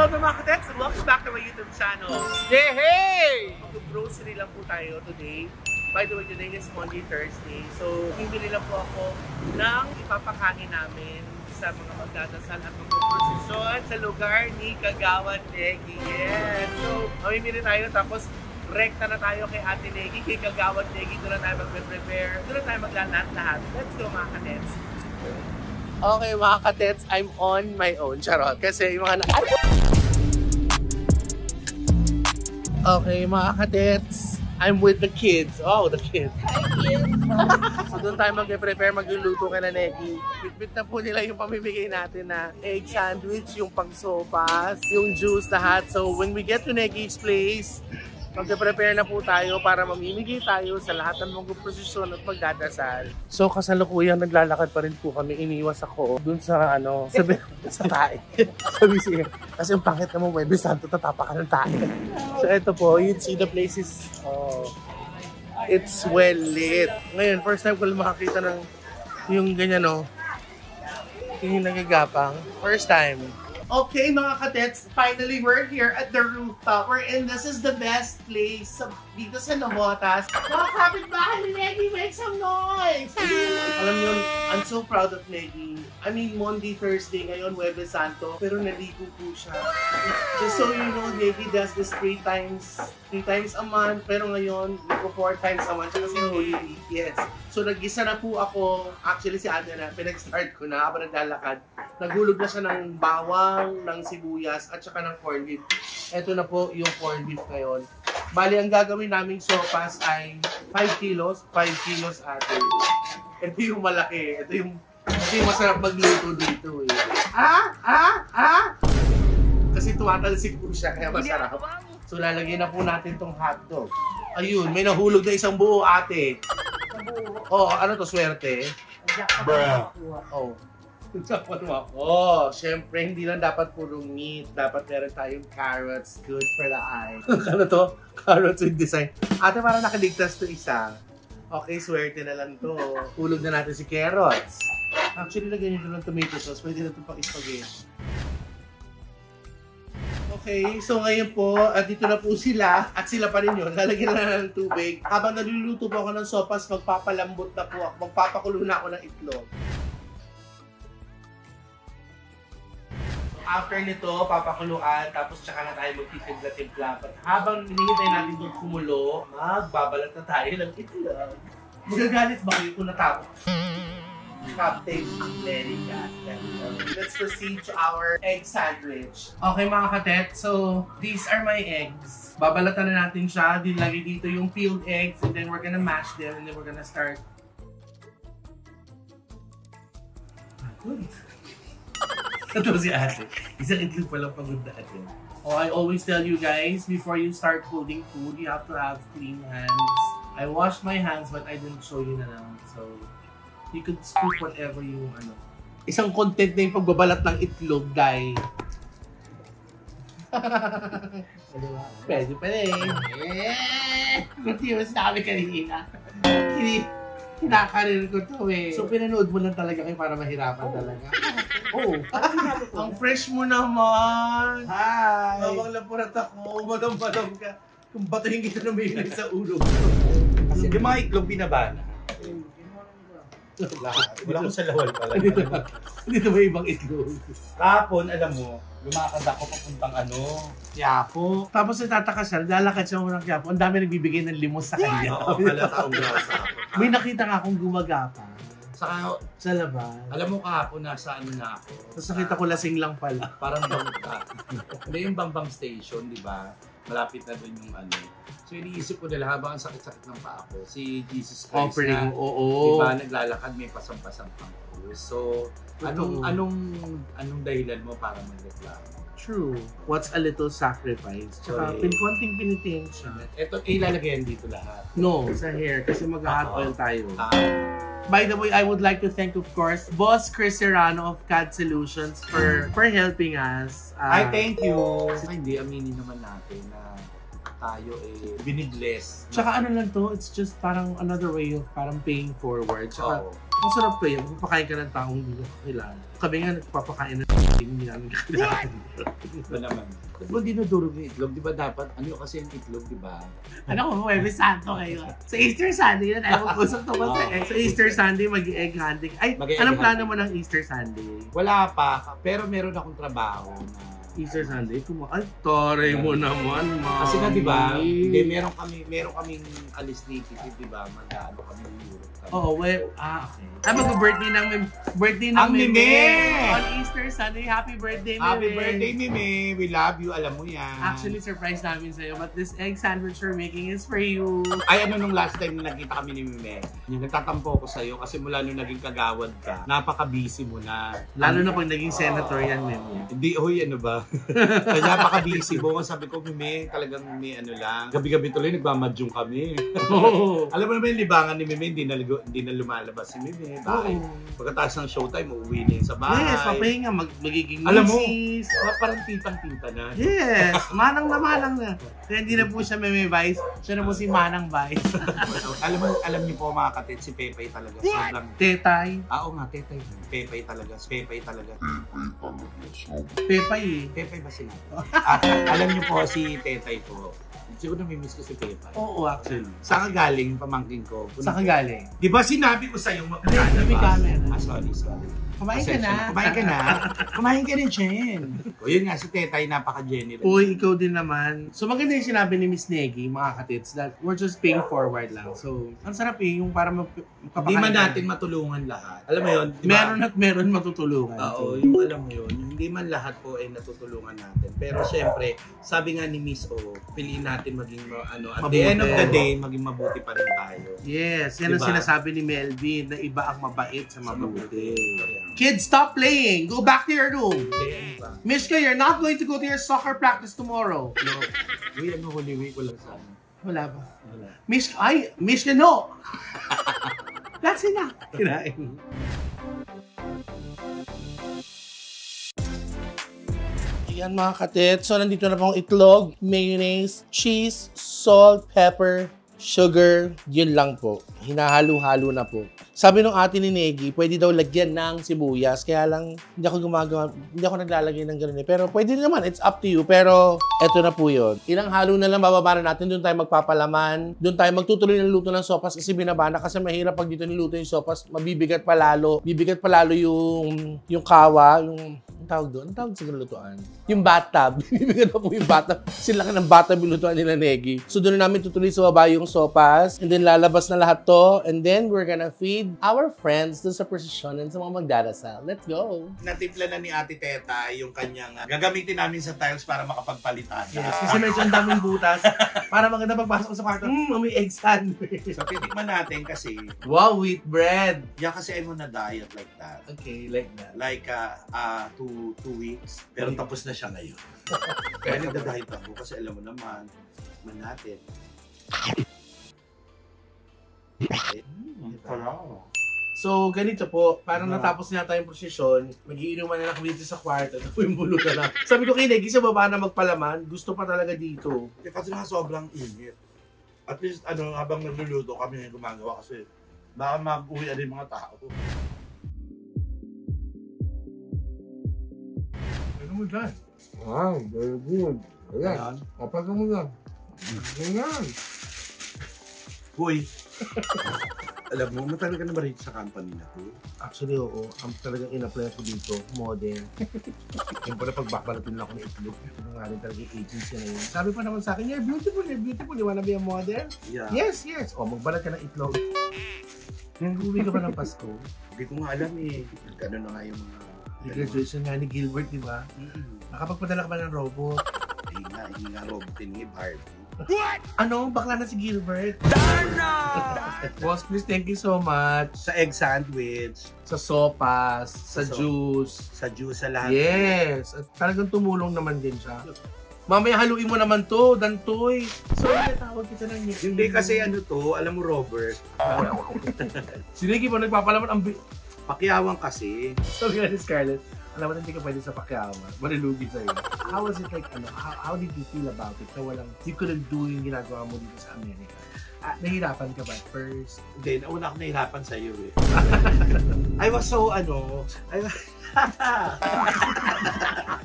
Hello mga katets, and welcome back to my YouTube channel. Yeah, hey! Mag-grocery lang po tayo today. By the way, today is Monday, Thursday. So, bibili lang po ako ng ipapakain namin sa mga magdadasal at magpuprosesyon sa lugar ni Kagawad Negi. Yes! So, mamimili tayo tapos rekta na tayo kay Ate Negi, kay Kagawad Negi. Doon na tayo mag-prepare. Doon na tayo maglalat-lahat. Let's go mga katets. Okay mga katets, I'm on my own. Charot. Kasi yung mga Okay, mga katets, I'm with the kids. Oh, the kids. Hi, kids! So, doon tayo mag-prepare, magluluto ka na, Negi. Bitbit na po nila yung pamimigay natin na egg sandwich, yung pang-sopas, yung juice, lahat. So, when we get to Negi's place, mag-prepare na po tayo para mamimigay tayo sa lahat ng mga prosesyon at magdadasal. So, kasalukuyang naglalakad pa rin po kami. Iniwas ako dun sa, sa tae. Sabi siya, kasi yung pangit naman, Webes Santo, tatapa ka ng tae. So, ito po, you'd see the place is, it's well lit. Ngayon, first time ko lang makakita ng yung ganyan, yung nagagapang. First time. Okay, mga katets, finally we're here at the rooftop. And this is the best place dito sa Navotas. Mga kapitbahay ni Negi, make some noise! Alam nyo, I'm so proud of Negi. I mean, Monday, Thursday, ngayon, Webes Santo, pero naligo po siya. Just so you know, Negi does this 3 times a month, pero ngayon, 4 times a month kasi Holy Week. Yes. So, nag-isa na po ako. Actually, si Ate na, pinag-start ko na habang naglalakad. Naghulog na siya ng bawang, ng sibuyas, at saka ng corned beef. Ito na po yung corned beef ngayon. Bali, ang gagawin naming sopas ay 5 kilos. 5 kilos ate. Ito yung malaki. Ito yung masarap magluto dito eh. Kasi tumatalsik po siya, kaya masarap. So, lalagyan na po natin tong hotdog. Ayun, may nahulog na isang buo ate. Oh, ano to, swerte? Bruh. Oh. Syempre, hindi lang dapat puro meat. Dapat meron tayong carrots. Good for the eye. Ano to? Carrots with design. Ate, parang nakaligtas to isa. Okay, swerte na lang to. Hulog na natin si carrots. Actually, lagyan nyo ng tomato sauce. Pwede na ito pang spaghetti. Okay, so ngayon po, dito na po sila. At sila pa rin yun. Lalagyan na ng tubig. Habang naluluto po ako ng sopas, magpapalambot na po ako. Magpapakulo na ako ng itlog. After nito, papakuluan, tapos tsaka na tayo magtitimpla-timpla. Habang hinihintay natin itong kumulo, magbabalat na tayo ng itlog. Magagalit ba kayo kung natapos? Captain America. Let's proceed to our egg sandwich. Okay mga katet, so these are my eggs. Babalatan na natin siya. Dilagay dito yung peeled eggs and then we're gonna mash them and then we're gonna start. Good. Ito si ate. Isang itlog palang pagod na ate. Oh, I always tell you guys, before you start holding food, you have to have clean hands. I washed my hands but I didn't show you na lang. So, you could scoop whatever you Isang content na yung pagbabalat ng itlog, guys. Pwede pa rin. Kunti mo sinabi kanina. Kinakarin ko to eh. So, pinanood mo lang talaga kayo para mahirapan talaga. Oh, ang fresh mo naman. Hi. Habang lapurat ako, madam-madam ka. Kung batuhin kita na may sa ulo. Kasi yung mga itlog binabana. Wala ko sa lawal pala. Dito ba ibang itlog? Tapon, alam mo, lumakad ako papuntang Quiapo. Tapos natataka siya, lalakad siya ng Quiapo. Ang dami nagbibigay ng limos sa kanya. Oo, palataong grasa ako. May nakita nga akong gumagapang. Sa labas. Alam mo kahapon, nasa na ako. Tapos nakita ko lasing lang pala. Parang bangka. Hindi yung Bambang Station, di ba? Malapit na doon yung So iniisip ko nila habang ang sakit-sakit ng paa ko, si Jesus Christ offering, na, oo. Diba, naglalakad, may pasang-pasang pang krus. So, anong dahilan mo para magreklamo? True. What's a little sacrifice? Tsaka konting pinitensya. Ito, ilalagay dito lahat. No, sa hair. Kasi mag-hot oil tayo. By the way, I would like to thank, of course, Boss Chris Serrano of CAD Solutions for helping us. I thank you. Hindi, aminin naman natin na tayo binibless. Tsaka ano lang to, it's just parang another way of parang paying forward. Tsaka, masarap pa yun. Magpapakain ka ng taong hindi ka kilala. Kami nga nagpapakain ng hindi namin kakilala. ba naman? Ba't mo dinudurog yung itlog? Di ba dapat, ano kasi yung itlog, di ba? Ano kung Huwebes Santo kayo? Sa Easter Sunday yun, ayaw ko usap tungkol sa egg. Sa Easter Sunday, mag-egg hunting. Ay, Mag-egg anong plano hunting. mo ng Easter Sunday? Wala pa, pero meron akong trabaho na... Easter Sunday? Ay, tore mo naman, mami. Kasi nga, di ba, hindi, meron kaming alis ni Titi, di ba? Mag-ano kami ng Europe. Oo, well, okay. Mag-birthday ng Ang Meme! On Easter Sunday, happy birthday, Meme! Happy birthday, Meme! We love you, alam mo yan. Actually, surprise namin sa'yo, but this egg sandwich we're making is for you. Ay, ano nung last time na nagkita kami ni Meme, nagtatampo ko sa'yo kasi mula nung naging kagawad ka, napaka-busy mo na. Lalo na pag naging senator yan, Meme. Hindi, hoy, ano ba? Kaya napaka-busy mo. Sabi ko, Meme, talagang Meme, ano lang. Gabi-gabi tuloy, nagmamadyong kami. Alam mo naman yung libangan ni Meme, hindi na lumalabas si Meme. Bakit? Pagkatapos ng showtime, uuwi na yun sa bahay. Yes, papahinga, magiging alam mo, misis. parang titang-tita na. Yes, manang na. Kaya hindi na po siya Meme Vice, siya na po si Manang Vice. alam niyo po mga katit, si Pepay talaga. Sobrang... Tetay. Oo nga, Tetay. Pepay talaga. Pepay eh. Pepay ba sila? Alam niyo po si Tetay po. Siguro namimiss ko si Pepay. Oo, actually. Saan ka galing, pamangkin ko? Saan ka galing? Di ba sinabi ko sa'yo May camera. Sorry. Kumain ka na. Kumain ka rin, Chen. O yun nga, si Tetay, napaka-generous. Uy, ikaw din naman. So maganda yung sinabi ni Miss Negi, mga katits, that we're just paying forward lang. So, ang sarap eh, yung para Hindi man natin matulungan lahat. Alam mo yun? Diba? Meron matutulungan. Oo, yung alam mo yun. Hindi man lahat po ay natutulungan natin. Pero syempre, sabi nga ni Miss O, piliin natin maging at Mabuti. the end of the day, maging mabuti pa rin tayo. Yes, yan ang Diba? sinasabi ni Melvin, na iba ang mabait sa mabuti. Kids, stop playing! Go back to your room! Hindi, ano ba? Mishka, you're not going to go to your soccer practice tomorrow. No. Uy, ano, Holy Week, wala sana. Wala ba? Wala. Mishka, no! That's enough. Kinain. Ayan mga katit. So, nandito na pong itlog, mayonnaise, cheese, salt, pepper, sugar. Yun lang po. Hinahalo-halo na po. Sabi nung ate ni Negi, pwede daw lagyan ng sibuyas. Kaya lang, hindi ako naglalagay ng ganun eh. Pero pwede naman, it's up to you. Pero, eto na po yun. Ilang halo na lang bababa na natin. Doon tayo magpapalaman. Doon tayo magtutuloy ng luto ng sopas kasi binabana. Kasi mahirap pag dito niluto yung sopas, mabibigat palalo. Bibigat palalo yung kawa, yung tawag doon? Ang tawag sa lutuan? Yung bathtub. Bibigat pa po yung bathtub. Sila ka ng bathtub yung lutuan nila Negi. So doon na namin tutuloy sa baba yung sopas. And then lalabas na lahat to. And then we're gonna feed our friends doon sa prosesyonan sa mga magdarasal. Let's go! Natimpla na ni Ate Teta yung kanyang gagamitin namin sa tiles para makapagpalitan. Yes, kasi medyo ang daming butas. Para maganda pagpasok sa kwarto, may egg sandwich. So titikman natin kasi, Wow, wheat bread! yan kasi I'm on a diet like that. Okay, like that. Like 2 weeks. Pero tapos na siya ngayon. Kaya nagda-diet ako kasi alam mo naman natin. So, ganito po, parang natapos na tayo yung prosesyon, mag-iinuman na lang kami dito sa kwarto, ito po yung bulo na lang. Sabi ko kay Negi, sa baba na magpalaman, gusto pa talaga dito. Kasi nga sobrang init. At least habang nagluluto kami yung gumagawa kasi baka mag-uwi rin mga tao. Ano mo dyan? Wow, very good. Ayan, kapag mo lang. Ayan. Hoy! Alam mo, matagal ka na ba rito sa company na to? Actually, oo. Ang talagang in-apply ko dito, model. Yung pala pagbakbalatin lang ako ng itlog. Ano nga rin talaga yung agency na yun. Sabi pa naman sa akin, you're beautiful, you're beautiful. You wanna be a model? Yeah. Yes, yes. O, magbalat ka ng itlog. Uwi ka ba ng Pasko? Hindi ko nga alam eh. Gano'n na nga yung mga... Graduation nga ni Gilbert, di ba? Nakapagpadala ka ba ng robot? Hindi nga robotin ni Barbie. Ano? Bakla na si Gilbert? Darna! Boss, please, thank you so much. Sa egg sandwich, Sa sopas, sa juice. sa juice, sa lahat. Yes! At talagang tumulong naman din siya. Mamaya haluin mo naman to, Dantoy. Sorry, tawag kita ng nickname. Hindi kasi alam mo Robert, Si Ricky pa nagpapalaman ang... pakiawang kasi. Sabi nga ni Scarlett, alam mo na hindi ka pwede sa pakyawan. Marilugi sa'yo. How was it like, how did you feel about it? Na walang, you couldn't do yung ginagawa mo dito sa Amerika? Nahirapan ka ba at first? Hindi, nauna ako nahirapan sa iyo eh. I was so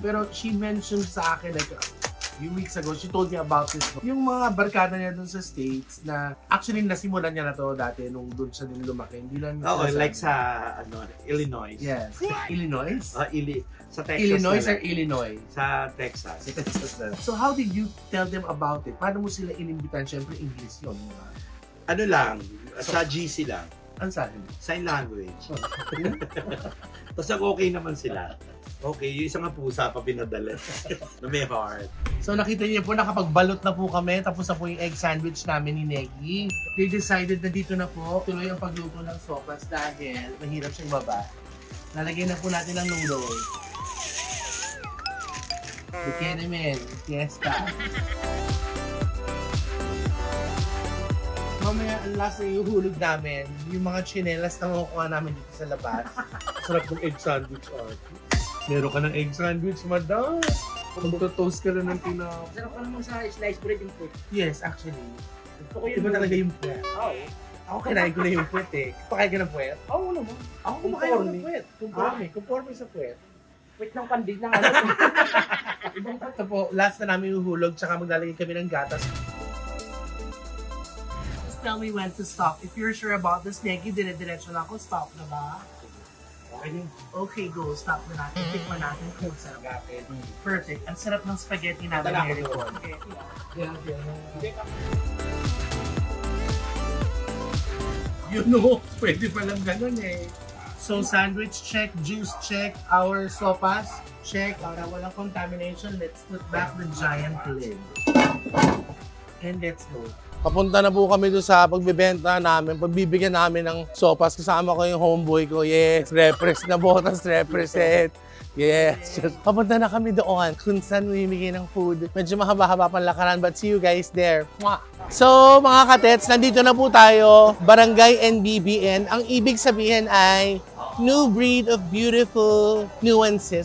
Pero she mentioned sa akin like a few weeks ago, she told me about this. Yung mga barkada niya dun sa States na actually nasimulan niya na to dati nung dun siya din lumaki. Hindi lang like sa Illinois. Yes. Illinois? Sa Texas. Illinois or Illinois? Sa Texas. Sa Texas na. So how did you tell them about it? Paano mo sila inimbitan? Siyempre English yun. Diba? Ano lang, sa GC lang. Ano sabi? Sign language. Tapos okay naman sila. Okay, yung isang pusa pa pinadala na may heart. So nakita niyo po, nakapagbalot na po kami, tapos na po yung egg sandwich namin ni Neki. They decided na dito na po, tuloy ang pagluto ng sopas dahil mahirap siyang baba. Lalagay na po natin ang noodles. Bukenemen, fiesta. Mamaya, ang last na iuhulog namin, yung mga chinelas na makukuha namin dito sa labas. Sarap ng egg sandwich, meron ka ng egg sandwich, madam. Magto-toast ka lang ng tinap. Sarap ka naman sa sliced bread yung puwet. Yes, actually. Gusto ko yung Iba talaga yung puwet. Oo. Ako kinain ko na yung puwet eh. Pakain ka ng puwet? Oo naman. Ako kumakain ko ng puwet. Conforme sa puwet. Puwet ng kandil na ano. Ibang ito po, last na namin uhulog, tsaka maglalagay kami ng gatas. Just tell me when to stop. If you're sure about this, Neki, dire-diretso lang ako. Stop na ba? Okay, go. Stop na natin. Tikman natin kung sarap. Perfect. Ang sarap ng spaghetti natin ngayon. You know, pwede palang ganun eh. So, sandwich check, juice check, our sopas check. Para walang contamination, let's put back the giant lid. And let's go. Papunta na po kami doon sa pagbibenta namin, pagbibigyan namin ng sopas. Kasama ko yung homeboy ko. Yes, na botas, represent. Yes. Papunta na kami doon kung saan mamimigay ng food. Medyo mahaba-haba pang lakaran, but see you guys there. Mwah! So, mga katets, nandito na po tayo. Barangay NBBN. Ang ibig sabihin ay new breed of beautiful nuances.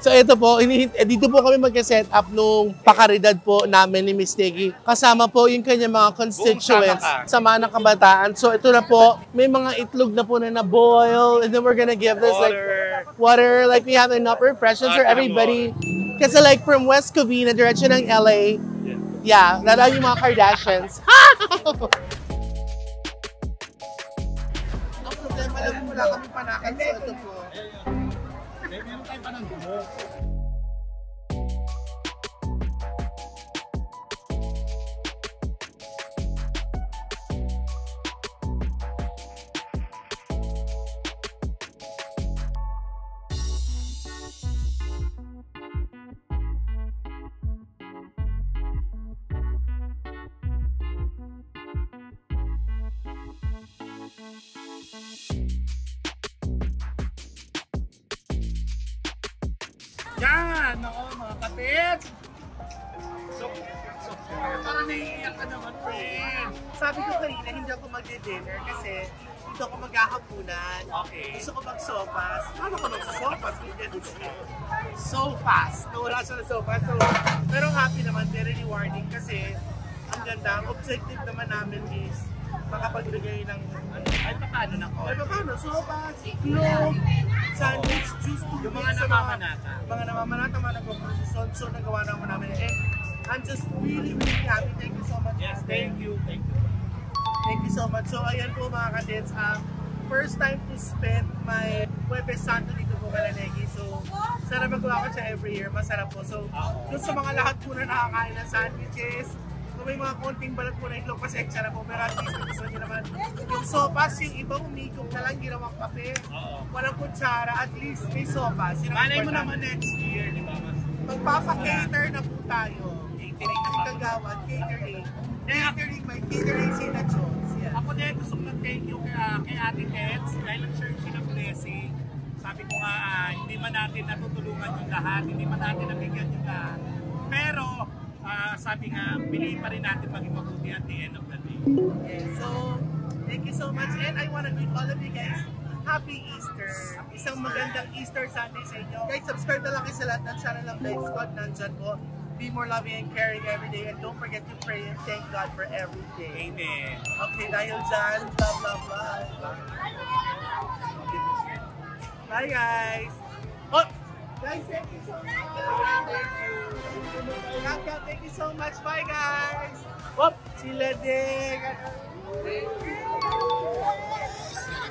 So ito po, dito po kami mag-set up nung pakaridad po namin ni Miss Neki. Kasama po yung kanyang mga constituents sa mga kabataan. So ito na po, may mga itlog na po na na-boil. And then we're gonna give this like water. Like we have enough refreshments for everybody. Kasi like from West Covina, direction ng LA. Yeah, lalo yung mga Kardashians. Alam mo, wala kami panakan sa ito po. Meron tayong pananggulo. Yan! Ako mga kapit! So, parang naiiyak ka naman, friend. Sabi ko kanina, hindi ako mag-dinner kasi dito ako maghahapunan. Okay. Gusto ko mag-sopas. Paano ko mag-sopas? So fast. Nawala siya ng sopas. So, pero happy naman, very rewarding kasi ang ganda. Ang objective naman namin is makapagbigay ng ay paano na ko? Ay paano? Sopas, itlog, sandwich, juice, yung mga namamanata. Mga namamanata, mga nagpo-procession. So nagawa naman namin. And I'm just really, really happy. Thank you so much. Yes, thank you. Thank you. Thank you so much. So ayan po mga kadets, first time to spend my Huwebes Santo dito po kala Neki. So sana magawa ko siya every year. Masarap po. So dun sa mga lahat po na nakakain ng sandwiches, kung may mga konting balat po na itlog, pasensya na po. Pero at least gusto nyo naman yung sopas, yung iba umikong na lang, ginawang kape. Walang kutsara, at least may sopas. Malay mo naman next year, di ba? Magpapa-cater na po tayo. Catering na kagawad, catering. Catering, may catering si na Jones. Yeah. Ako din, gusto ko mag-thank you kay Ate Eds dahil nag-share siya ng blessing. Sabi ko nga, hindi man natin natutulungan yung lahat, hindi man natin nabigyan yung lahat. Pero, sabi nga, piliin pa rin natin maging mabuti at the end of the day. Okay, so, thank you so much. And I want to greet all of you guys. Happy Easter! Isang magandang Easter Sunday sa inyo. Guys, subscribe na lang kayo sa lahat ng channel ng Live Squad. Nandyan po. be more loving and caring every day. And don't forget to pray and thank God for everything. Amen. Okay, dahil dyan, blah, blah, blah. Bye, guys. Oh, guys, thank you so much. Thank you. Kat, thank you so much. Bye, guys. Oh, sila din. Thank you.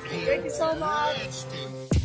Thank you so much.